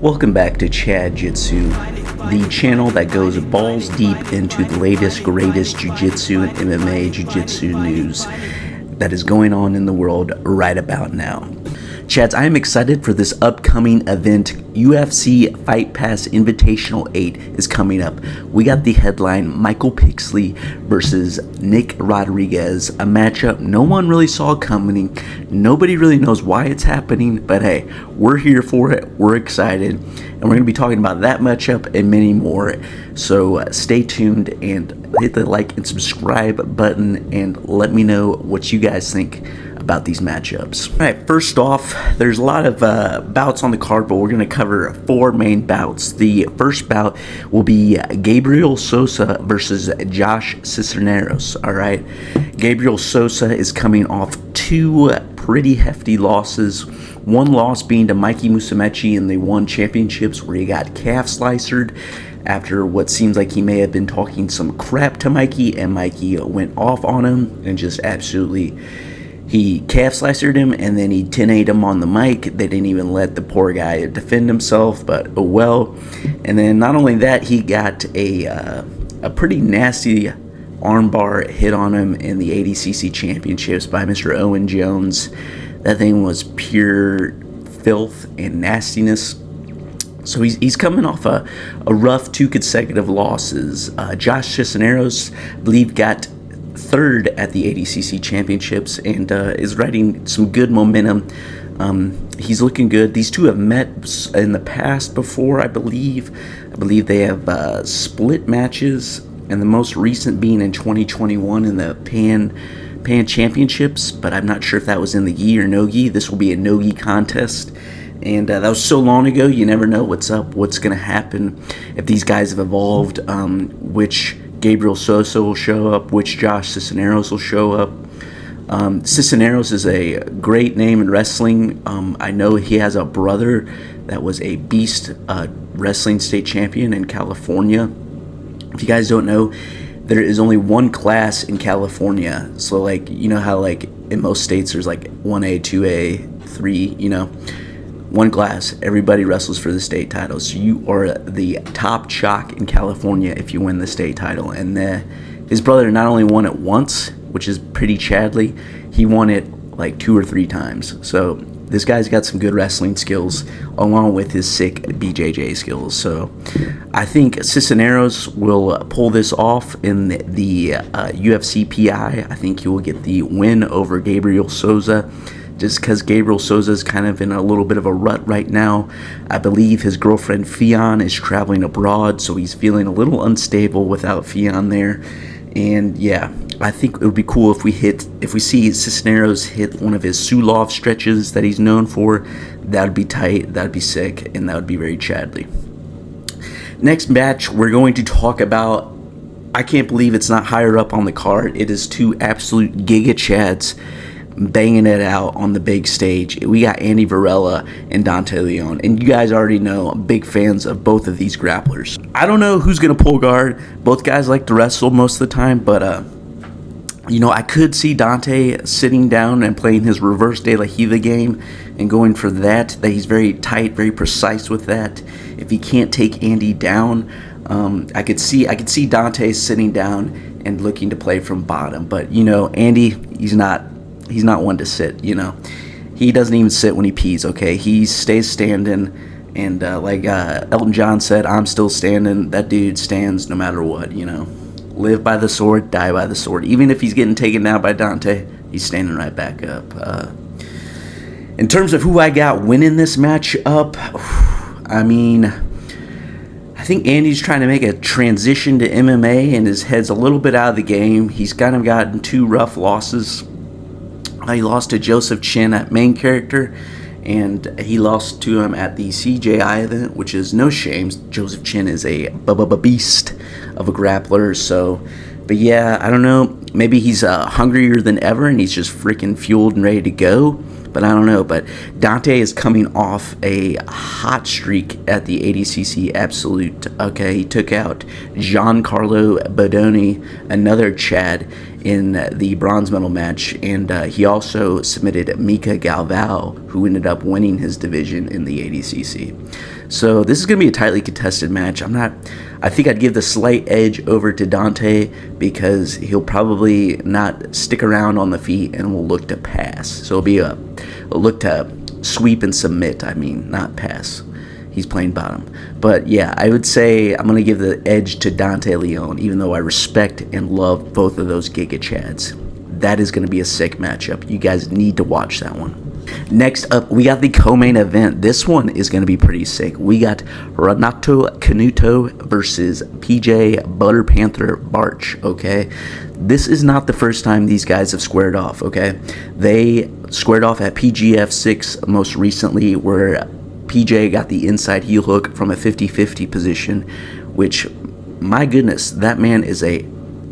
Welcome back to Chad Jitsu, the channel that goes balls deep into the latest, greatest jiu-jitsu and MMA jiu-jitsu news that is going on in the world right about now. Chads, I am excited for this upcoming event. UFC Fight Pass Invitational 8 is coming up. We got the headline, Michael Pixley versus Nick Rodriguez, a matchup no one really saw coming. Nobody really knows why it's happening, but hey, we're here for it. We're excited, and we're going to be talking about that matchup and many more. So stay tuned and hit the like and subscribe button and let me know what you guys think about these matchups. All right, first off, there's a lot of bouts on the card, but we're going to cover 4 main bouts. The first bout will be Gabriel Sosa versus Josh Cisneros. All right, Gabriel Sosa is coming off 2 pretty hefty losses. One loss being to Mikey Musumeci in the One Championships, where he got calf slicered after what seems like he may have been talking some crap to Mikey, and Mikey went off on him and just absolutely, he calf slicered him, and then he 10-8'd him on the mic. They didn't even let the poor guy defend himself, but oh well. And then not only that, he got a pretty nasty armbar hit on him in the ADCC Championships by Mr. Owen Jones. That thing was pure filth and nastiness. So he's coming off a rough 2 consecutive losses. Josh Cisneros, I believe, got 3rd at the ADCC Championships and is riding some good momentum. He's looking good. These two have met in the past before, I believe. They have split matches, and the most recent being in 2021 in the Pan Championships, but I'm not sure if that was in the gi or no gi. This will be a no gi contest. And that was so long ago, you never know what's up, what's going to happen, if these guys have evolved, which Gabriel Sosa will show up, which Josh Cisneros will show up. Cisneros is a great name in wrestling. I know he has a brother that was a beast wrestling state champion in California. If you guys don't know, there is only one class in California. So, like, you know how, like, in most states there's, like, 1A, 2A, 3, you know? One class, everybody wrestles for the state title. So you are the top chalk in California if you win the state title. And his brother not only won it once, which is pretty chadly, he won it like 2 or 3 times. So this guy's got some good wrestling skills along with his sick BJJ skills. So I think Cisneros will pull this off in the UFC PI. I think he will get the win over Gabriel Sosa, just because Gabriel Sosa is kind of in a little bit of a rut right now. I believe his girlfriend Fionn is traveling abroad, so he's feeling a little unstable without Fionn there. And yeah, I think it would be cool if we see Cisneros hit one of his Sulov stretches that he's known for. That would be tight, that would be sick, and that would be very chadly. Next match, we're going to talk about, I can't believe it's not higher up on the card. It is 2 absolute giga chads banging it out on the big stage. We got Andy Varela and Dante Leon, and you guys already know I'm big fans of both of these grapplers. I don't know who's gonna pull guard. Both guys like to wrestle most of the time, but you know, I could see Dante sitting down and playing his reverse De La Hiva game and going for that he's very tight, very precise with that. If he can't take Andy down, I could see Dante sitting down and looking to play from bottom. But you know, Andy, he's not one to sit, you know. He doesn't even sit when he pees, okay? He stays standing, and like Elton John said, I'm still standing. That dude stands no matter what, you know. Live by the sword, die by the sword. Even if he's getting taken down by Dante, he's standing right back up. In terms of who I got winning this match up, I mean, I think Andy's trying to make a transition to MMA, and his head's a little bit out of the game. He's kind of gotten 2 rough losses. He lost to Joseph Chin at main character, and he lost to him at the CJI event, which is no shame. Joseph Chin is a beast of a grappler. So, but yeah, I don't know. Maybe he's hungrier than ever, and he's just freaking fueled and ready to go. But I don't know. But Dante is coming off a hot streak at the ADCC Absolute. Okay, he took out Giancarlo Bodoni, another Chad, in the bronze medal match, and he also submitted Mika Galvao, who ended up winning his division in the ADCC. So this is going to be a tightly contested match. I think I'd give the slight edge over to Dante because he'll probably not stick around on the feet and will look to pass. So it'll be a look to sweep and submit, not pass. He's playing bottom. But yeah, I would say I'm going to give the edge to Dante Leon, even though I respect and love both of those Giga Chads. That is going to be a sick matchup. You guys need to watch that one. Next up, we got the co-main event. This one is going to be pretty sick. We got Renato Canuto versus PJ Butter Panther Barch, okay? This is not the first time these guys have squared off, okay? They squared off at PGF 6 most recently, where PJ got the inside heel hook from a 50-50 position, which, my goodness, that man is a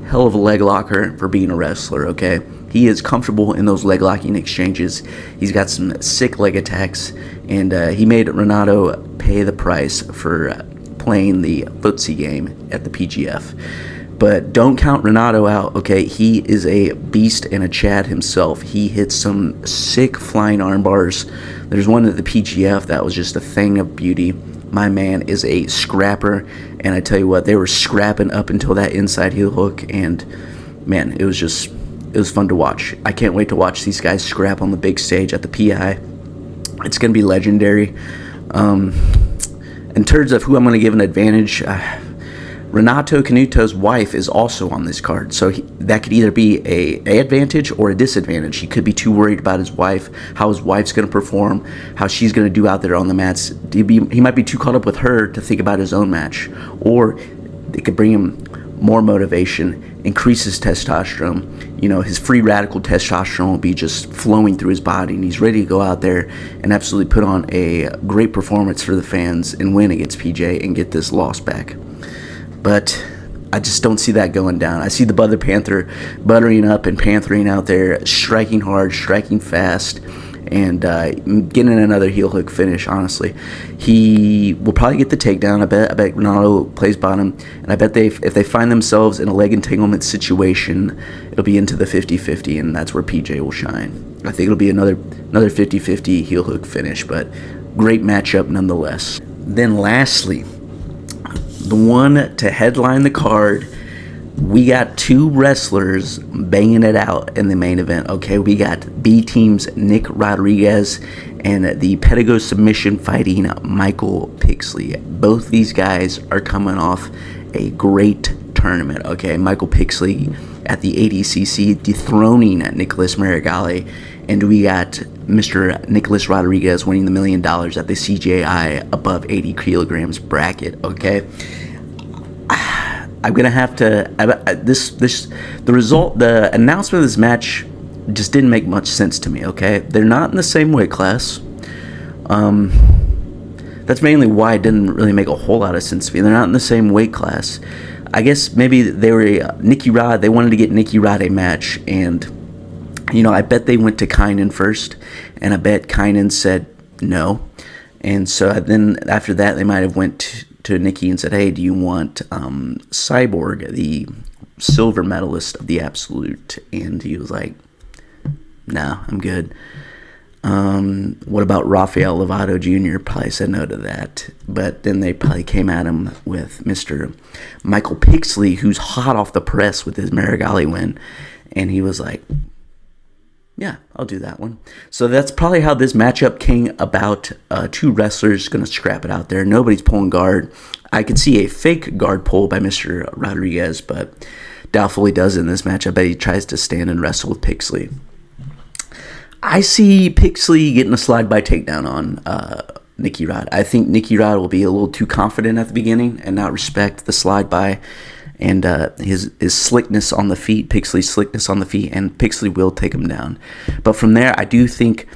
hell of a leg locker for being a wrestler, okay? He is comfortable in those leg locking exchanges. He's got some sick leg attacks, and he made Renato pay the price for playing the footsie game at the PGF. But don't count Renato out, okay? He is a beast and a Chad himself. He hits some sick flying arm bars. There's one at the PGF that was just a thing of beauty. My man is a scrapper, and I tell you what, they were scrapping up until that inside heel hook, and man, it was fun to watch. I can't wait to watch these guys scrap on the big stage at the PI. It's going to be legendary. In terms of who I'm going to give an advantage, Renato Canuto's wife is also on this card, so that could either be a advantage or a disadvantage. He could be too worried about his wife, how his wife's going to perform, how she's going to do out there on the mats. He might be too caught up with her to think about his own match, or it could bring him more motivation, increase his testosterone. You know, his free radical testosterone will be just flowing through his body, and he's ready to go out there and absolutely put on a great performance for the fans and win against PJ and get this loss back. But I just don't see that going down. I see the Butter Panther buttering up and panthering out there, striking hard, striking fast, and getting another heel hook finish, honestly. He will probably get the takedown. I bet Renato plays bottom, and I bet if they find themselves in a leg entanglement situation, it'll be into the 50-50, and that's where PJ will shine. I think it'll be another 50-50 heel hook finish, but great matchup nonetheless. Then lastly, the one to headline the card, we got two wrestlers banging it out in the main event. Okay, we got B Team's Nick Rodriguez and the Pedigo submission fighting Michael Pixley. Both these guys are coming off a great tournament. Okay, Michael Pixley at the ADCC dethroning Nicholas Marigali, and we got Mr. Nicholas Rodriguez winning the $1 million at the CJI above 80 kilograms bracket. Okay, I'm gonna have to. The announcement of this match just didn't make much sense to me. Okay, they're not in the same weight class. That's mainly why it didn't really make a whole lot of sense to me. They're not in the same weight class. I guess maybe they were Nicky Rod. They wanted to get Nicky Rod a match, and I bet they went to Kynan first, and I bet Kynan said no, and so then after that they might have went to Nicky and said, "Hey, do you want Cyborg, the silver medalist of the Absolute?" And he was like, "No, I'm good." What about Rafael Lovato Jr.? Probably said no to that. But then they probably came at him with Mr. Michael Pixley, who's hot off the press with his Marigali win. And he was like, yeah, I'll do that one. So that's probably how this matchup came about. Two wrestlers going to scrap it out there. Nobody's pulling guard. I could see a fake guard pull by Mr. Rodriguez, but doubtful he does in this match. I bet he tries to stand and wrestle with Pixley. I see Pixley getting a slide by takedown on Nicky Rod. I think Nicky Rod will be a little too confident at the beginning and not respect the slide by and his slickness on the feet, Pixley's slickness on the feet, and Pixley will take him down. But from there, I do think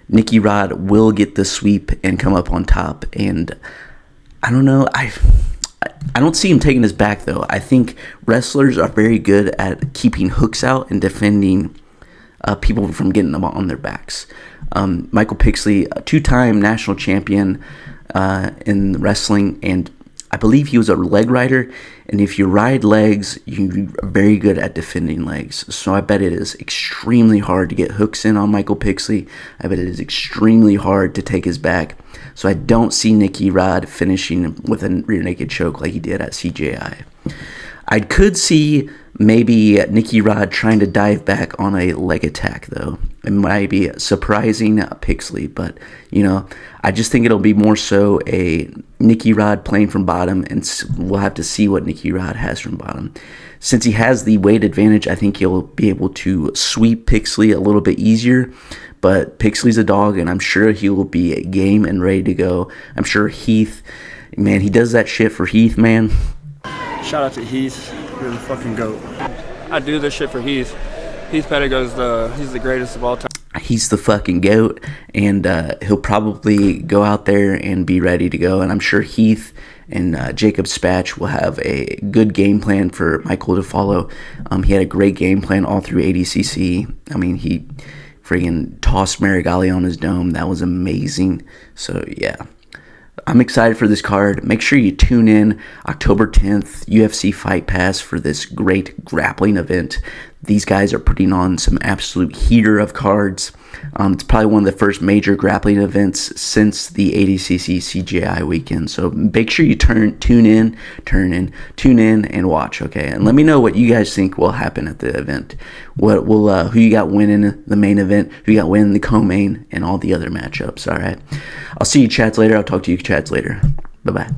Nicky Rod will get the sweep and come up on top. And I don't know, I don't see him taking his back, though. I think wrestlers are very good at keeping hooks out and defending people from getting them on their backs. Michael Pixley, a two-time national champion in wrestling, and I believe he was a leg rider, and if you ride legs, you're very good at defending legs. So I bet it is extremely hard to get hooks in on Michael Pixley. I bet it is extremely hard to take his back. So I don't see Nicky Rod finishing with a rear naked choke like he did at CJI. I could see maybe Nicky Rod trying to dive back on a leg attack, though. It might be surprising Pixley, but, I just think it'll be more so a Nicky Rod playing from bottom, and we'll have to see what Nicky Rod has from bottom. Since he has the weight advantage, I think he'll be able to sweep Pixley a little bit easier, but Pixley's a dog, and I'm sure he will be game and ready to go. I'm sure Heath, man, he does that shit for Heath, man. Shout out to Heath, you're the fucking GOAT. I do this shit for Heath. Heath Pettigo's he's the greatest of all time. He's the fucking GOAT, and he'll probably go out there and be ready to go. And I'm sure Heath and Jacob Spatch will have a good game plan for Michael to follow. He had a great game plan all through ADCC. I mean, he friggin' tossed Marigali on his dome. That was amazing. So, yeah. I'm excited for this card. Make sure you tune in October 10th, UFC Fight Pass, for this great grappling event. These guys are putting on some absolute heater of cards. It's probably one of the first major grappling events since the ADCC CGI weekend. So make sure you tune in and watch, okay? And let me know what you guys think will happen at the event. Who you got winning the main event, who you got winning the co-main, and all the other matchups, all right? I'll see you chats later. I'll talk to you chats later. Bye-bye.